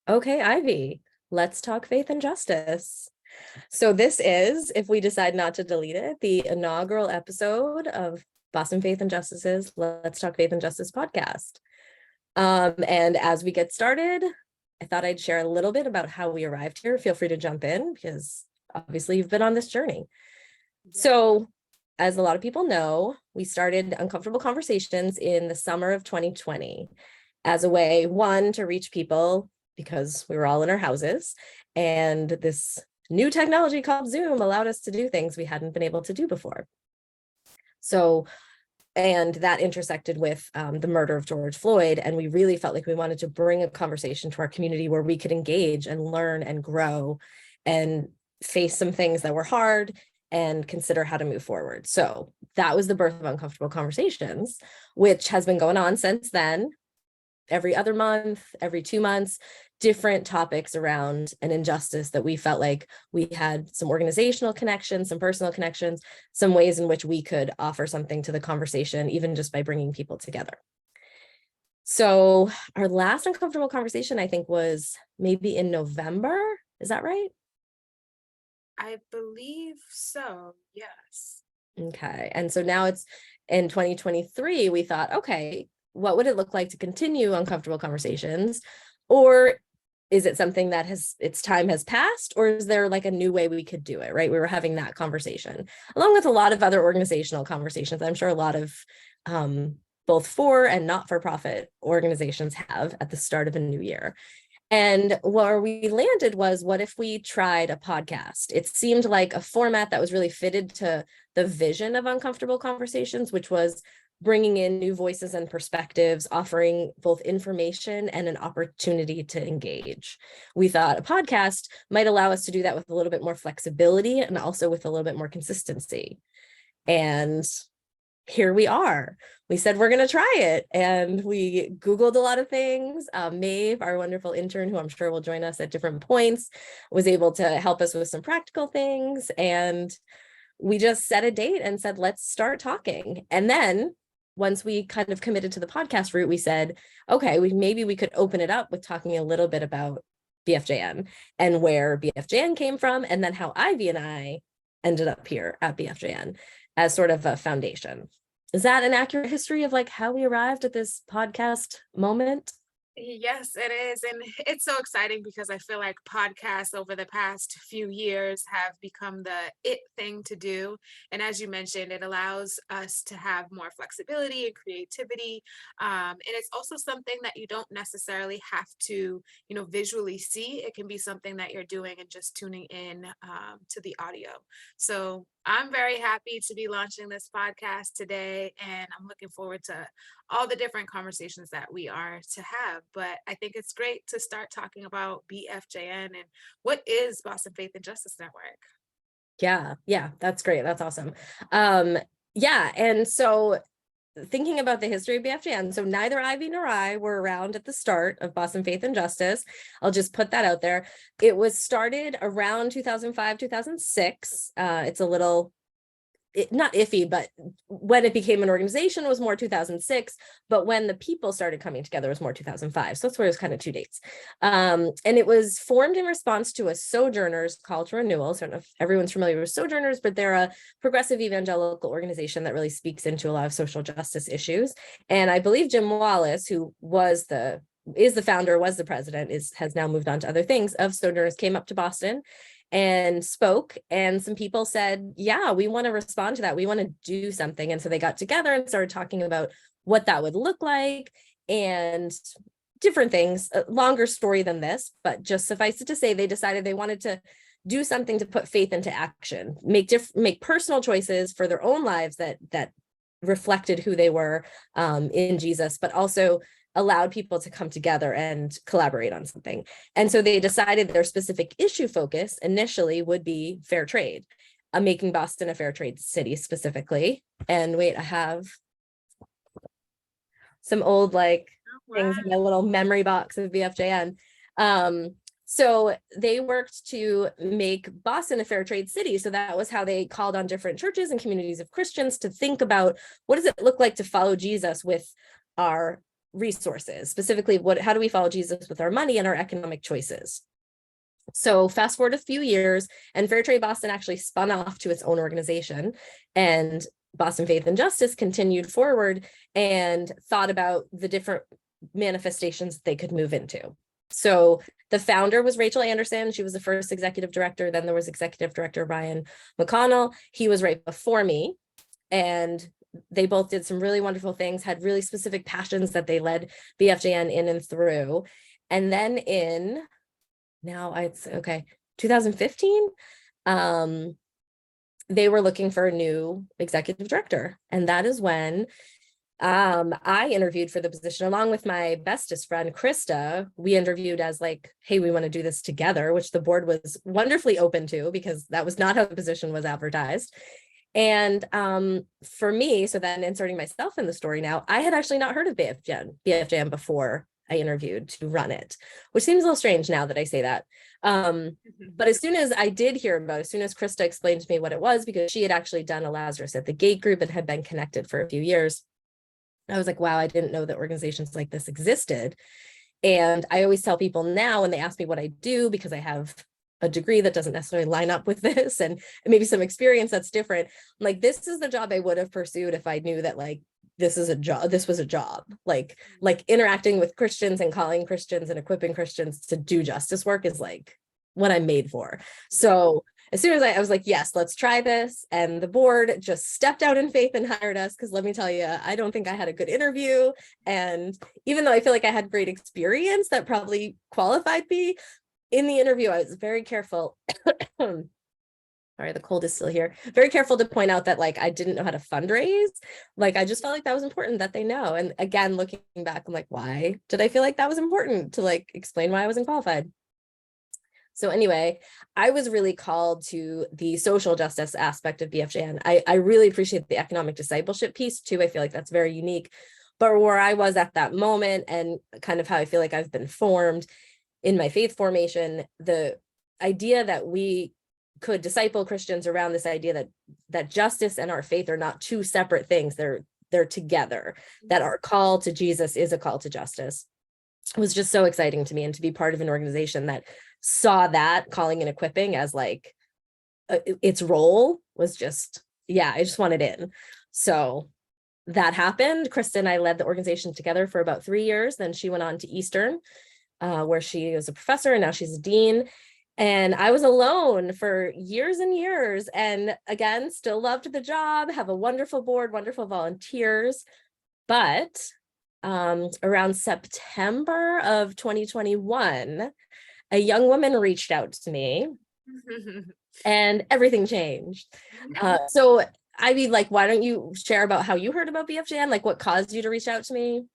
Okay, Ivy, let's talk faith and justice. So this is, if we decide not to delete it, the inaugural episode of Boston Faith and Justice's Let's Talk Faith and Justice podcast. And as we get started, I thought I'd share a little bit about how we arrived here. Feel free to jump in because obviously you've been on this journey. So as a lot of people know, we started Uncomfortable Conversations in the summer of 2020 as a way, one, to reach people because we were all in our houses, and this new technology called Zoom allowed us to do things we hadn't been able to do before. So, and that intersected with the murder of George Floyd, and we really felt like we wanted to bring a conversation to our community where we could engage and learn and grow and face some things that were hard and consider how to move forward. So that was the birth of Uncomfortable Conversations, which has been going on since then. Every other month, every 2 months, different topics around an injustice that we felt like we had some organizational connections, some personal connections, some ways in which we could offer something to the conversation, even just by bringing people together. So our last Uncomfortable Conversation, I think, was maybe in November. Is that right? I believe so, yes. Okay. And so now it's in 2023, we thought, okay, what would it look like to continue Uncomfortable Conversations? Or is it something that its time has passed, or is there like a new way we could do it, right? We were having that conversation along with a lot of other organizational conversations. I'm sure a lot of both for and not for profit organizations have at the start of a new year. And where we landed was, what if we tried a podcast? It seemed like a format that was really fitted to the vision of Uncomfortable Conversations, which was bringing in new voices and perspectives, offering both information and an opportunity to engage. We thought a podcast might allow us to do that with a little bit more flexibility and also with a little bit more consistency. And here we are. We said we're going to try it, and we Googled a lot of things. Maeve, our wonderful intern, who I'm sure will join us at different points, was able to help us with some practical things. And we just set a date and said, let's start talking. And then once we kind of committed to the podcast route, we said, okay, maybe we could open it up with talking a little bit about BFJN and where BFJN came from, and then how Ivy and I ended up here at BFJN as sort of a foundation. Is that an accurate history of like how we arrived at this podcast moment? Yes, it is. And it's so exciting because I feel like podcasts over the past few years have become the it thing to do. And as you mentioned, it allows us to have more flexibility and creativity. And it's also something that you don't necessarily have to, visually see. It can be something that you're doing and just tuning in to the audio. So I'm very happy to be launching this podcast today, and I'm looking forward to all the different conversations that we are to have. But I think it's great to start talking about BFJN and what is Boston Faith and Justice Network. Yeah, that's great. That's awesome. Yeah, and so thinking about the history of BFJN, so neither Ivy nor I were around at the start of Boston Faith and Justice. I'll just put that out there. It was started around 2005, 2006. It's a little not iffy, but when it became an organization was more 2006, but when the people started coming together was more 2005. So that's where it was kind of two dates. And it was formed in response to a Sojourners call to renewal. So I don't know if everyone's familiar with Sojourners, but they're a progressive evangelical organization that really speaks into a lot of social justice issues. And I believe Jim Wallace, who is the founder, was the president, has now moved on to other things, of Sojourners, came up to Boston and spoke, and some people said, yeah, we want to respond to that. We want to do something. And so they got together and started talking about what that would look like and different things. A longer story than this, but just suffice it to say, they decided they wanted to do something to put faith into action, make personal choices for their own lives that reflected who they were in Jesus, but also allowed people to come together and collaborate on something. And so they decided their specific issue focus initially would be fair trade, making Boston a fair trade city specifically. And wait, I have some old things in a little memory box of BFJN. So they worked to make Boston a fair trade city. So that was how they called on different churches and communities of Christians to think about, what does it look like to follow Jesus with our resources, specifically how do we follow Jesus with our money and our economic choices. So fast forward a few years, and Fair Trade Boston actually spun off to its own organization, and Boston Faith and Justice continued forward and thought about the different manifestations they could move into. So the founder was Rachel Anderson. She was the first executive director. Then there was executive director Brian McConnell. He was right before me. And they both did some really wonderful things, had really specific passions that they led BFJN in and through. And then it's 2015, they were looking for a new executive director. And that is when I interviewed for the position along with my bestest friend, Krista. We interviewed as like, hey, we want to do this together, which the board was wonderfully open to because that was not how the position was advertised. And for me, so then inserting myself in the story now, I had actually not heard of BFJN before I interviewed to run it, which seems a little strange now that I say that. But as soon as I did hear about it, as soon as Krista explained to me what it was, because she had actually done a Lazarus at the Gate group and had been connected for a few years, I was like, wow, I didn't know that organizations like this existed. And I always tell people now when they ask me what I do, because I have a degree that doesn't necessarily line up with this and maybe some experience that's different, I'm like, this is the job I would have pursued if I knew that like this was a job, like interacting with Christians and calling Christians and equipping Christians to do justice work is like what I'm made for. So as soon as I was like, yes, let's try this. And the board just stepped out in faith and hired us. Because let me tell you, I don't think I had a good interview. And even though I feel like I had great experience that probably qualified me, in the interview, I was very careful. Sorry, the cold is still here. Very careful to point out that like I didn't know how to fundraise. Like I just felt like that was important that they know. And again, looking back, I'm like, why did I feel like that was important to like explain why I wasn't qualified? So anyway, I was really called to the social justice aspect of BFJN. I really appreciate the economic discipleship piece too. I feel like that's very unique. But where I was at that moment and kind of how I feel like I've been formed in my faith formation, the idea that we could disciple Christians around this idea that justice and our faith are not two separate things. They're together, that our call to Jesus is a call to justice, was just so exciting to me. And to be part of an organization that saw that calling and equipping as like its role was just, yeah, I just wanted in. So that happened. Krista and I led the organization together for about 3 years. Then she went on to Eastern, where she was a professor and now she's a dean. And I was alone for years and years. And again, still loved the job, have a wonderful board, wonderful volunteers. But around September of 2021, a young woman reached out to me and everything changed. So I mean, like, why don't you share about how you heard about BFJN? Like what caused you to reach out to me?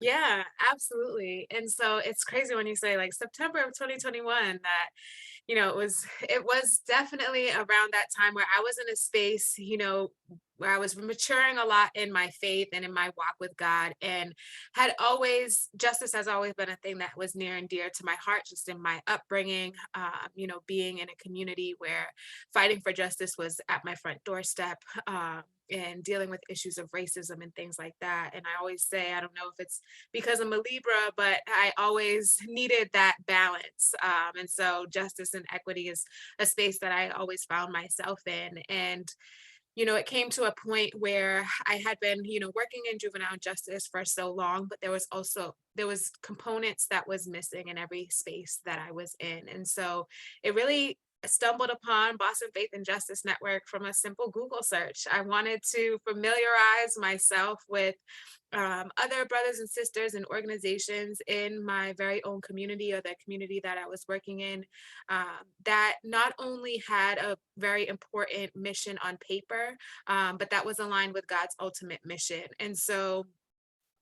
Yeah, absolutely. And so it's crazy when you say like September of 2021 that, it was definitely around that time where I was in a space, where I was maturing a lot in my faith and in my walk with God, and justice has always been a thing that was near and dear to my heart, just in my upbringing, being in a community where fighting for justice was at my front doorstep. And dealing with issues of racism and things like that. And I always say, I don't know if it's because I'm a Libra, but I always needed that balance. And so justice and equity is a space that I always found myself in. And it came to a point where I had been, working in juvenile justice for so long, but there was components that was missing in every space that I was in. And so it really stumbled upon Boston Faith and Justice Network from a simple Google search. I wanted to familiarize myself with other brothers and sisters and organizations in my very own community, or the community that I was working in, that not only had a very important mission on paper, but that was aligned with God's ultimate mission. And so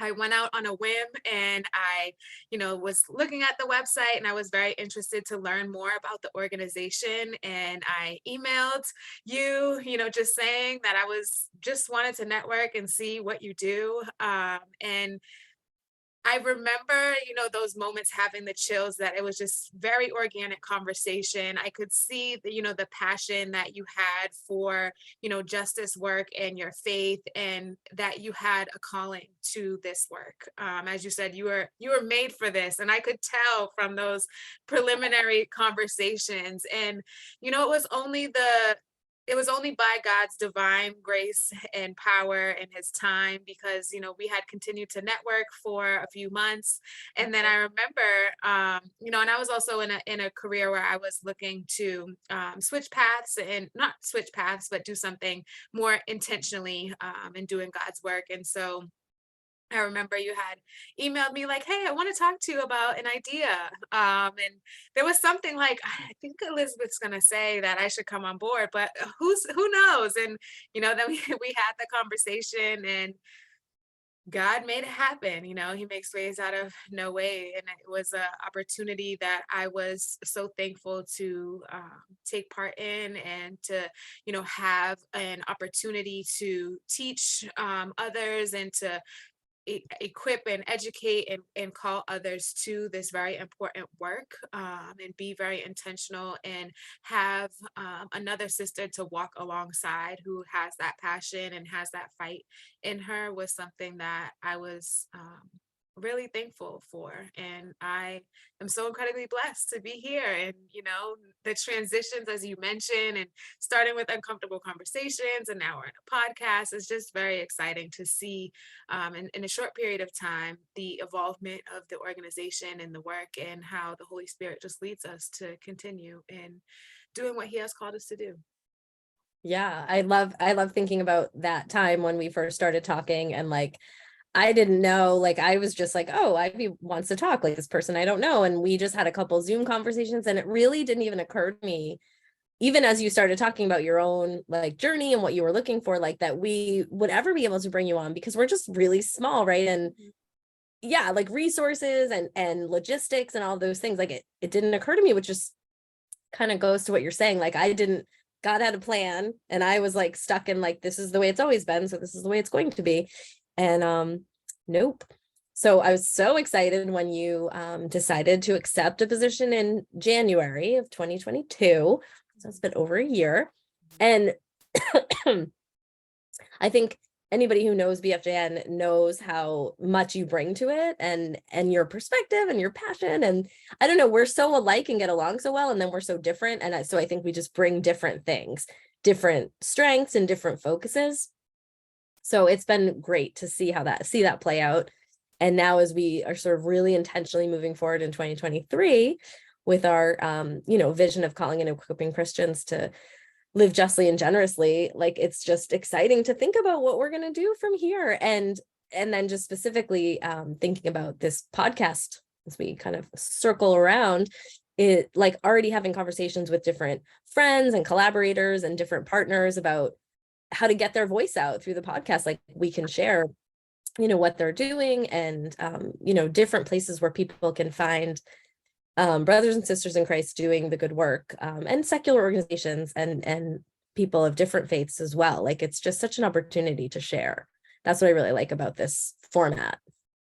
I went out on a whim and I, was looking at the website, and I was very interested to learn more about the organization. And I emailed you, just saying that I just wanted to network and see what you do. And I remember, those moments having the chills, that it was just very organic conversation. I could see the passion that you had for, justice work and your faith, and that you had a calling to this work. As you said, you were made for this. And I could tell from those preliminary conversations. And, it was only by God's divine grace and power and his time, because we had continued to network for a few months. And then I remember, and I was also in a career where I was looking to switch paths, and not switch paths, but do something more intentionally, in doing God's work. And so I remember you had emailed me like, "Hey, I want to talk to you about an idea." And there was something like, "I think Elizabeth's gonna say that I should come on board, but who knows?" And then we had the conversation, and God made it happen. He makes ways out of no way, and it was an opportunity that I was so thankful to take part in, and to have an opportunity to teach others, and to equip and educate, and call others to this very important work, and be very intentional, and have another sister to walk alongside who has that passion and has that fight in her, was something that I was really thankful for. And I am so incredibly blessed to be here. And the transitions, as you mentioned, and starting with uncomfortable conversations, and now we're in a podcast, is just very exciting to see, in a short period of time, the evolvement of the organization and the work, and how the Holy Spirit just leads us to continue in doing what he has called us to do. Yeah, I love thinking about that time when we first started talking, and like I didn't know, like I was just like, oh, Ivy wants to talk, like this person I don't know. And we just had a couple Zoom conversations, and it really didn't even occur to me, even as you started talking about your own like journey and what you were looking for, like that we would ever be able to bring you on, because we're just really small, right? And yeah, like resources and logistics and all those things, like it didn't occur to me, which just kind of goes to what you're saying. Like God had a plan, and I was like stuck in like, this is the way it's always been, so this is the way it's going to be. And nope. So I was so excited when you decided to accept a position in January of 2022. So it's been over a year. And I think anybody who knows BFJN knows how much you bring to it, and your perspective and your passion. And I don't know, we're so alike and get along so well, and then we're so different. And so I think we just bring different things, different strengths and different focuses. So it's been great to see that play out. And now, as we are sort of really intentionally moving forward in 2023 with our vision of calling and equipping Christians to live justly and generously, like it's just exciting to think about what we're going to do from here. And then just specifically thinking about this podcast as we kind of circle around it, like already having conversations with different friends and collaborators and different partners about how to get their voice out through the podcast. Like we can share what they're doing, and different places where people can find brothers and sisters in Christ doing the good work, and secular organizations, and people of different faiths as well. Like it's just such an opportunity to share. That's what I really like about this format.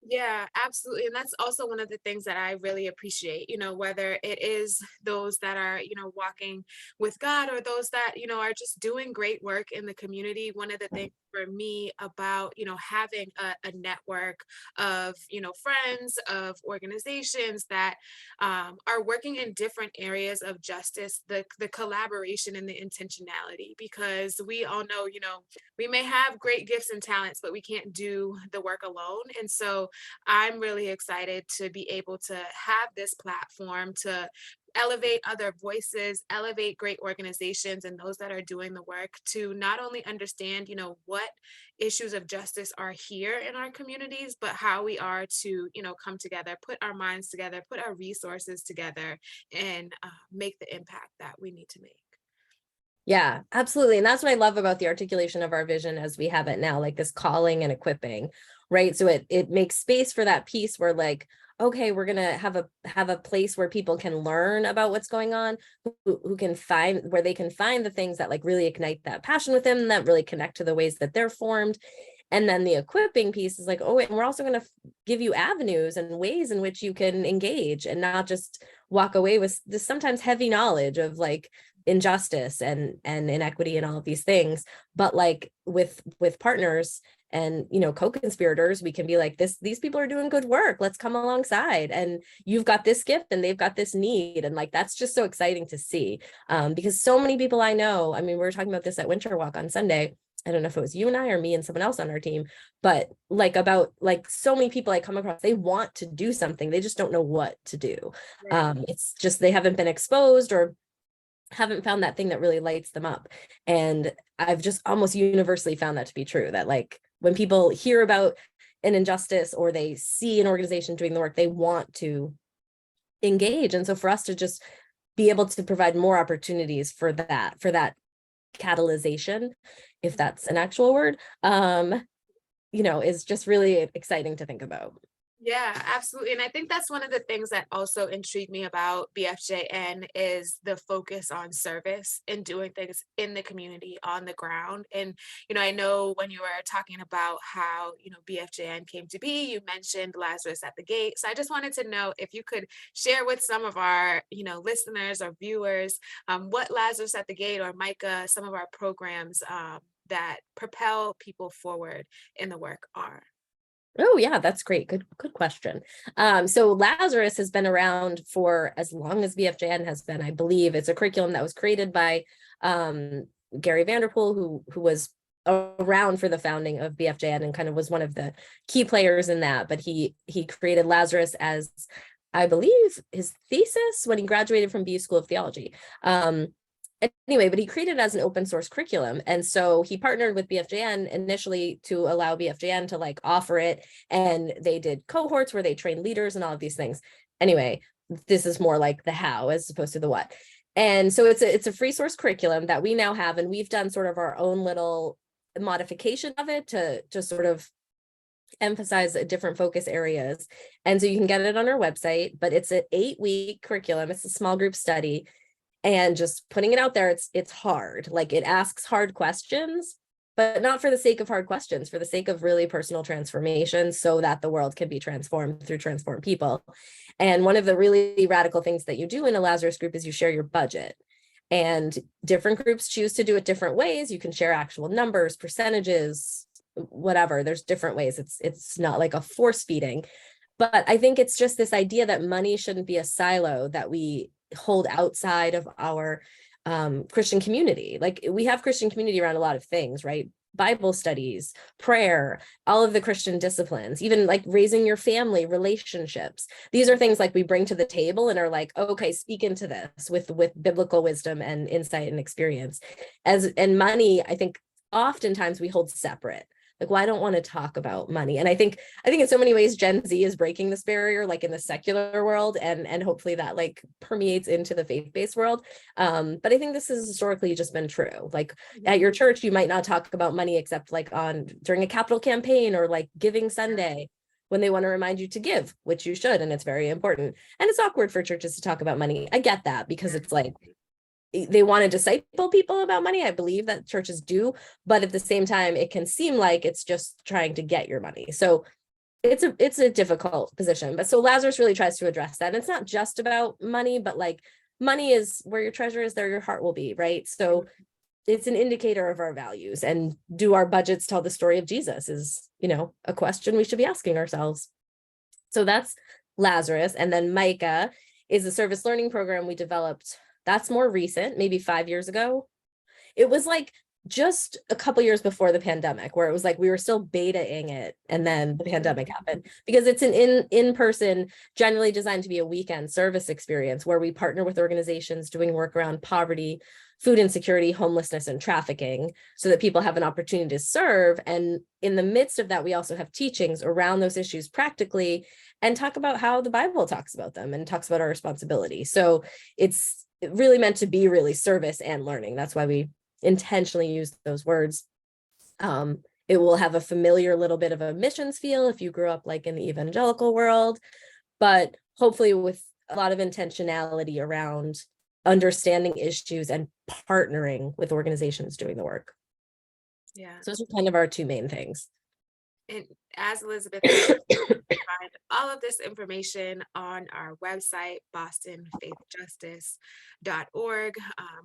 Yeah, absolutely. And that's also one of the things that I really appreciate, whether it is those that are, walking with God, or those that, are just doing great work in the community. One of the things for me about, having a network of, friends, of organizations that are working in different areas of justice, the collaboration and the intentionality, because we all know, we may have great gifts and talents, but we can't do the work alone. And so I'm really excited to be able to have this platform to elevate other voices, elevate great organizations, and those that are doing the work, to not only understand, what issues of justice are here in our communities, but how we are to, come together, put our minds together, put our resources together, and make the impact that we need to make. Yeah, absolutely. And that's what I love about the articulation of our vision as we have it now, like this calling and equipping, right? So it makes space for that piece where like, okay, we're going to have a place where people can learn about what's going on, who can find, where they can find the things that like really ignite that passion with them, that really connect to the ways that they're formed. And then the equipping piece is like, oh, and we're also going to give you avenues and ways in which you can engage and not just walk away with this sometimes heavy knowledge of like injustice and inequity and all of these things. But like with partners and, you know, co-conspirators, we can be like, these people are doing good work, let's come alongside, and you've got this gift and they've got this need. And like, that's just so exciting to see, because so many people I know, I mean, we were talking about this at Winter Walk on Sunday. I don't know if it was you and I or me and someone else on our team, but like about like so many people I come across, they want to do something, they just don't know what to do. Right. It's just they haven't been exposed or haven't found that thing that really lights them up. And I've just almost universally found that to be true, that like when people hear about an injustice or they see an organization doing the work, they want to engage. And so for us to just be able to provide more opportunities for that catalyzation, if that's an actual word, you know, is just really exciting to think about. Yeah, absolutely. And I think that's one of the things that also intrigued me about BFJN is the focus on service and doing things in the community on the ground. And, I know when you were talking about how, BFJN came to be, you mentioned Lazarus at the Gate. So I just wanted to know if you could share with some of our, listeners or viewers, what Lazarus at the Gate or Micah, some of our programs that propel people forward in the work are. Oh yeah, that's great. Good question. So Lazarus has been around for as long as BFJN has been, I believe. It's a curriculum that was created by Gary Vanderpool, who was around for the founding of BFJN and kind of was one of the key players in that. But he created Lazarus as, I believe, his thesis when he graduated from BU School of Theology. Anyway, but he created it as an open source curriculum. And so he partnered with BFJN initially to allow BFJN to like offer it. And they did cohorts where they trained leaders and all of these things. Anyway, this is more like the how as opposed to the what. And so it's a free source curriculum that we now have. And we've done sort of our own little modification of it to sort of emphasize different focus areas. And so you can get it on our website, but it's an 8-week curriculum. It's a small group study. And just putting it out there, it's hard. Like it asks hard questions, but not for the sake of hard questions, for the sake of really personal transformation so that the world can be transformed through transformed people. And one of the really radical things that you do in a Lazarus group is you share your budget. And different groups choose to do it different ways. You can share actual numbers, percentages, whatever. There's different ways. It's not like a force feeding. But I think it's just this idea that money shouldn't be a silo that we hold outside of our Christian community. Like we have Christian community around a lot of things, right? Bible studies, prayer, all of the Christian disciplines, even like raising your family, relationships. These are things like we bring to the table and are like, okay, speak into this with biblical wisdom and insight and experience. And money, I think oftentimes we hold separate. Like, well, I don't want to talk about money. And I think in so many ways, Gen Z is breaking this barrier, like in the secular world, and hopefully that like permeates into the faith-based world. But I think this has historically just been true. Like at your church, you might not talk about money except like during a capital campaign or like Giving Sunday, when they want to remind you to give, which you should, and it's very important. And it's awkward for churches to talk about money. I get that because it's like, they want to disciple people about money. I believe that churches do, but at the same time, it can seem like it's just trying to get your money. So it's a difficult position. But so Lazarus really tries to address that. And it's not just about money, but like money is where your treasure is, there your heart will be, right? So it's an indicator of our values. And do our budgets tell the story of Jesus is, a question we should be asking ourselves. So that's Lazarus. And then Micah is a service learning program we developed. That's more recent, maybe 5 years ago. It was like just a couple years before the pandemic, where it was like we were still betaing it, and then the pandemic happened, because it's an in-person, generally designed to be a weekend service experience where we partner with organizations doing work around poverty, food insecurity, homelessness, and trafficking, so that people have an opportunity to serve. And in the midst of that, we also have teachings around those issues practically, and talk about how the Bible talks about them and talks about our responsibility. So it's really meant to be really service and learning. That's why we intentionally use those words. It will have a familiar little bit of a missions feel if you grew up like in the evangelical world, but hopefully with a lot of intentionality around understanding issues and partnering with organizations doing the work. Yeah. So those are kind of our two main things. And as Elizabeth mentioned, find all of this information on our website, bostonfaithjustice.org,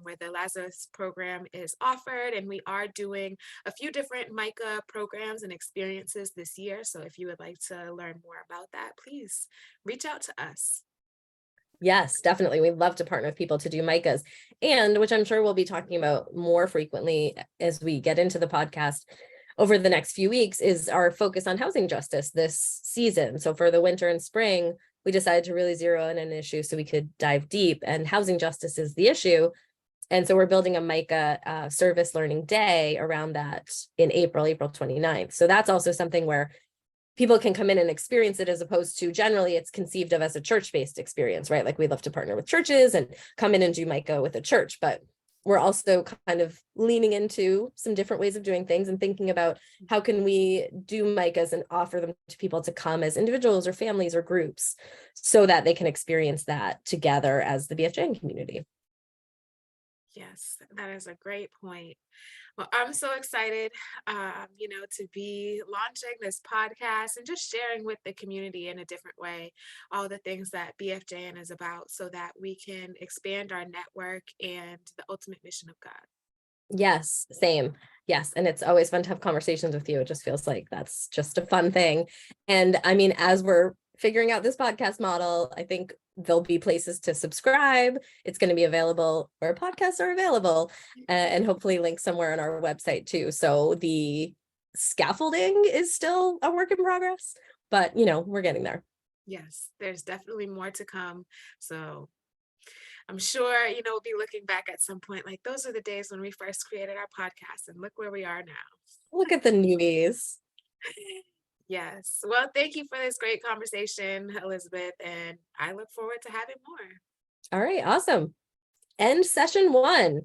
where the Lazarus program is offered. And we are doing a few different MICA programs and experiences this year. So if you would like to learn more about that, please reach out to us. Yes, definitely. We'd love to partner with people to do MICAs, and which I'm sure we'll be talking about more frequently as we get into the podcast over the next few weeks, is our focus on housing justice this season. So for the winter and spring, we decided to really zero in an issue so we could dive deep, and housing justice is the issue. And so we're building a MICA service learning day around that in April 29th. So that's also something where people can come in and experience it, as opposed to generally it's conceived of as a church-based experience, right? Like we love to partner with churches and come in and do MICA with a church, but we're also kind of leaning into some different ways of doing things and thinking about how can we do MICAs and offer them to people to come as individuals or families or groups so that they can experience that together as the BFJN community. Yes, that is a great point. Well, I'm so excited, to be launching this podcast and just sharing with the community in a different way all the things that BFJN is about, so that we can expand our network and the ultimate mission of God. Yes, same. Yes. And it's always fun to have conversations with you. It just feels like that's just a fun thing. And I mean, as we're figuring out this podcast model, I think there'll be places to subscribe. It's going to be available where podcasts are available, and hopefully link somewhere on our website too. So the scaffolding is still a work in progress, but we're getting there. Yes, there's definitely more to come. So I'm sure, we'll be looking back at some point like those are the days when we first created our podcast, and look where we are now. Look at the newbies. Yes. Well, thank you for this great conversation, Elizabeth, and I look forward to having more. All right, awesome. End session 1.